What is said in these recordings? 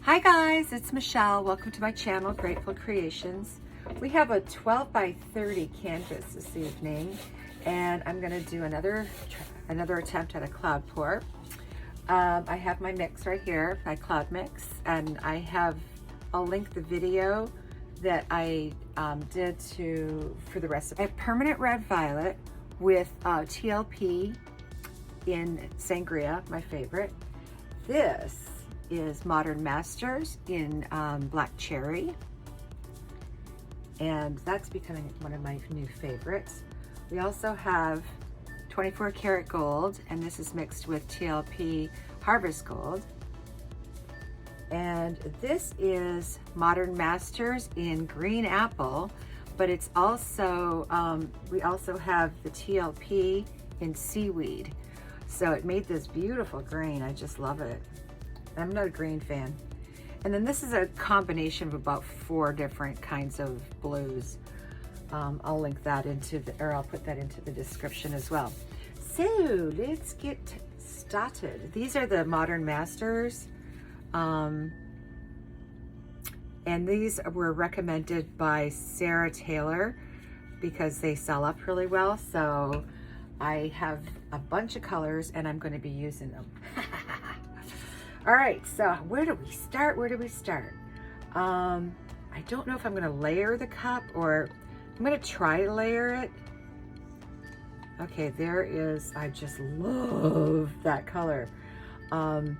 Hi guys, it's Michelle. Welcome to my channel, Grateful Creations. We have a 12 by 30 canvas this evening, and I'm going to do another attempt at a cloud pour. I have my mix right here, my cloud mix, and I'll link the video that I did for the recipe. I have permanent red violet with TLP in Sangria, my favorite. This is Modern Masters in Black Cherry, and that's becoming one of my new favorites. We also have 24 karat gold, and this is mixed with TLP Harvest Gold. And this is Modern Masters in Green Apple, but it's also, we also have the TLP in Seaweed. So it made this beautiful green. I just love it. I'm not a green fan. And then this is a combination of about 4 different kinds of blues. I'll link that I'll put that into the description as well. So let's get started. These are the Modern Masters. And these were recommended by Sara Taylor because they sell up really well. So I have a bunch of colors and I'm going to be using them. All right, so where do we start? I don't know if I'm going to layer the cup or I'm going to try to layer it. Okay, there is, I just love that color. You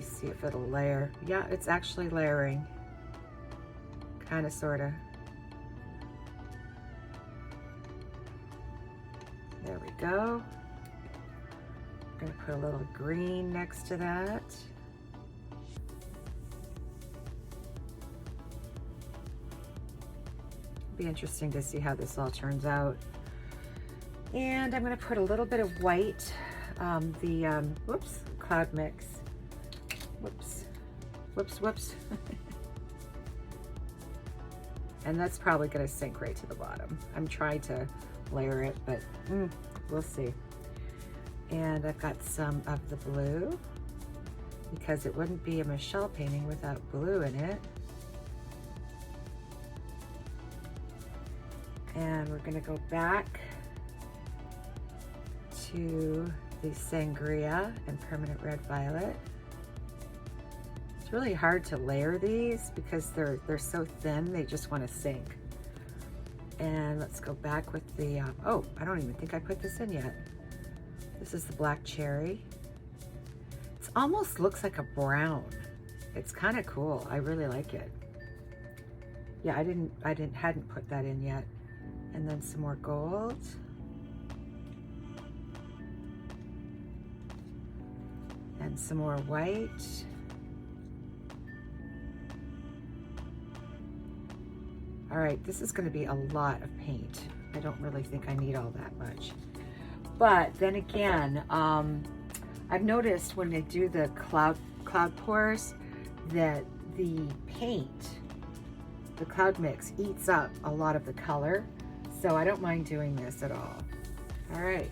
see if it'll layer. Yeah, it's actually layering. Kind of, sort of. There we go. I'm gonna put a little green next to that. Be interesting to see how this all turns out. And I'm gonna put a little bit of white, whoops, cloud mix. Whoops. And that's probably gonna sink right to the bottom. I'm trying to layer it, but we'll see. And I've got some of the blue because it wouldn't be a Michelle painting without blue in it. And we're gonna go back to the Sangria and permanent red violet. It's really hard to layer these because they're so thin, they just want to sink. And let's go back with the, oh, I don't even think I put this in yet. This is the black cherry. It almost looks like a brown. It's kind of cool. I really like it. Yeah, hadn't put that in yet. And then some more gold. And some more white. All right, this is going to be a lot of paint. I don't really think I need all that much. But then again, I've noticed when they do the cloud pours that the paint, the cloud mix, eats up a lot of the color. So I don't mind doing this at all. All right.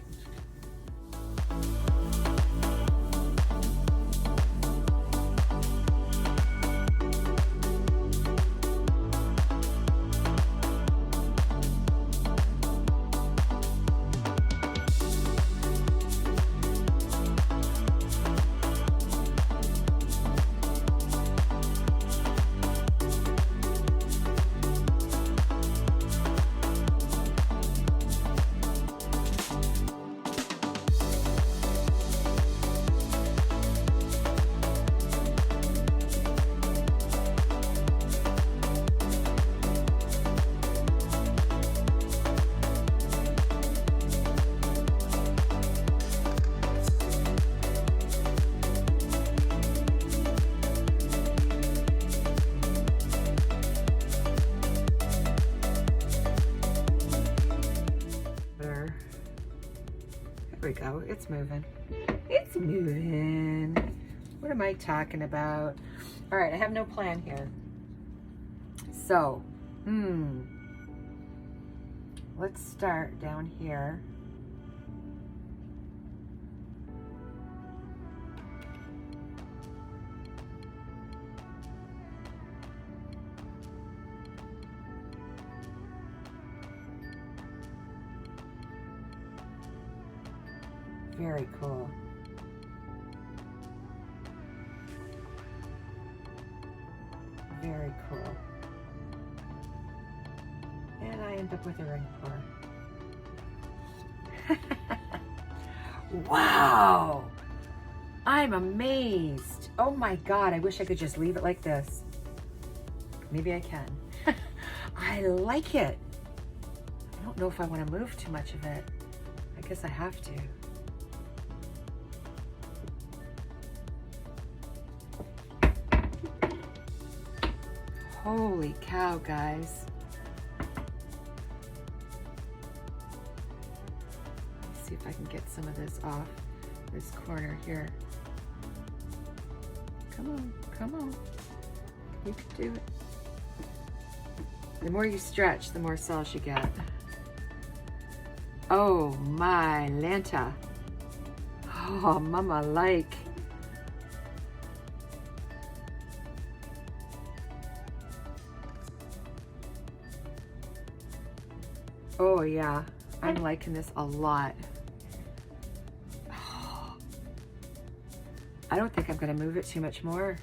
There we go, it's moving. It's moving. What am I talking about? All right, I have no plan here. So, let's start down here. very cool. Very cool. And I end up with a ring pour. Wow! I'm amazed. Oh my God, I wish I could just leave it like this. Maybe I can. I like it. I don't know if I want to move too much of it. I guess I have to. Holy cow, guys. Let's see if I can get some of this off this corner here. Come on, come on. You can do it. The more you stretch, the more cells you get. Oh my Lanta. Oh, mama like. Oh yeah, I'm liking this a lot. I don't think I'm gonna move it too much more.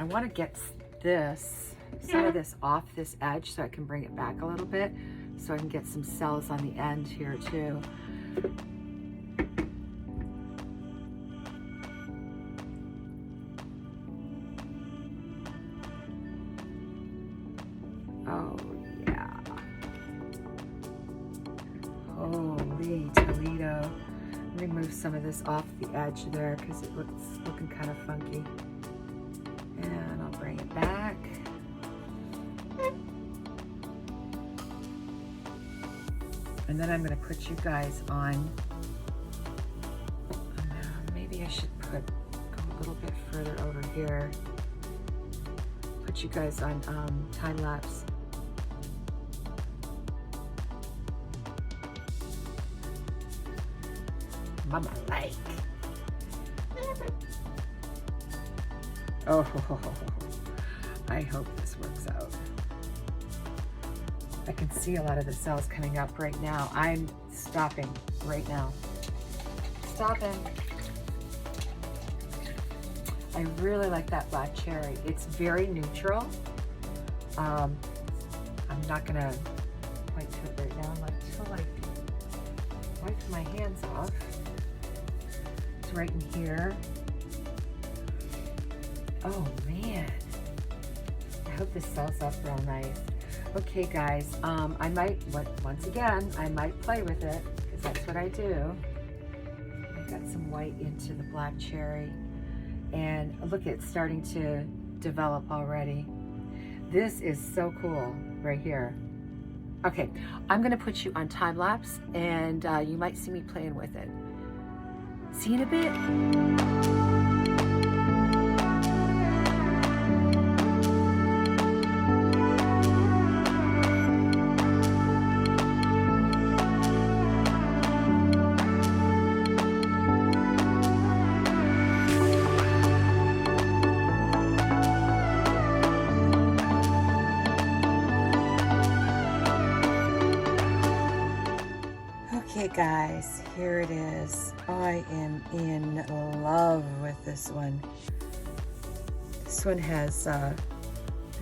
I wanna get some of this off this edge so I can bring it back a little bit so I can get some cells on the end here too. Oh yeah. Holy Toledo. Let me move some of this off the edge there because it looks looking kind of funky. And I'll bring it back. And then I'm going to put you guys on, maybe I should go a little bit further over here. Put you guys on time-lapse. Mama like. Oh, I hope this works out. I can see a lot of the cells coming up right now. I'm stopping right now. Stopping. I really like that black cherry. It's very neutral. I'm not gonna point to it right now until I wipe my hands off. It's right in here. Oh man. I hope this sells up real nice. Okay guys, I might, once again, I might play with it because that's what I do. I got some white into the black cherry and look, it's starting to develop already. This is so cool right here. Okay, I'm gonna put you on time lapse and you might see me playing with it. See you in a bit. Okay guys, here it is. I am in love with this one. This one has, the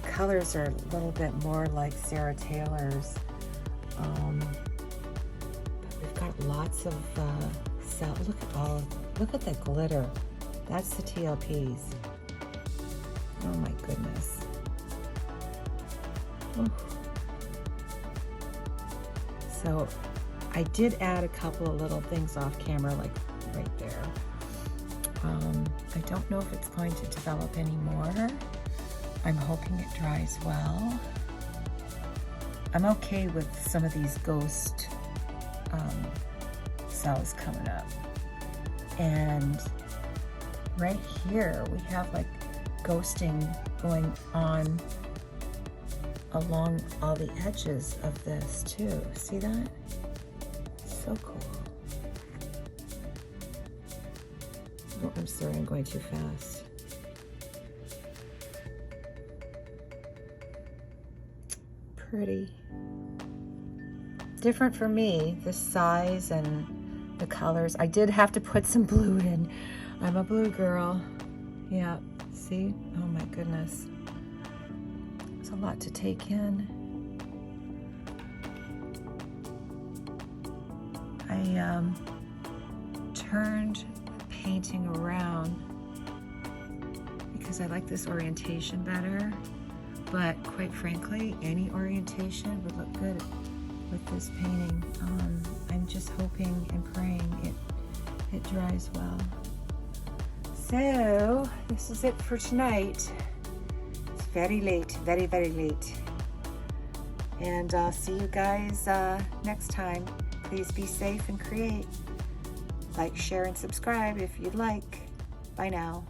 colors are a little bit more like Sara Taylor's. But we've got lots of cells. Look at the glitter. That's the TLPs. Oh my goodness. Ooh. So I did add a couple of little things off camera, like right there. I don't know if it's going to develop anymore. I'm hoping it dries well. I'm okay with some of these ghost cells coming up. And right here, we have like ghosting going on along all the edges of this too. See that? So cool. Oh, I'm sorry, I'm going too fast. Pretty. Different for me, this size and the colors. I did have to put some blue in. I'm a blue girl. Yeah, see? Oh my goodness. It's a lot to take in. I turned the painting around because I like this orientation better, but quite frankly, any orientation would look good with this painting. I'm just hoping and praying it dries well. So this is it for tonight. It's very late, very, very late. And I'll see you guys next time. Please be safe and create. Like, share, and subscribe if you'd like. Bye now.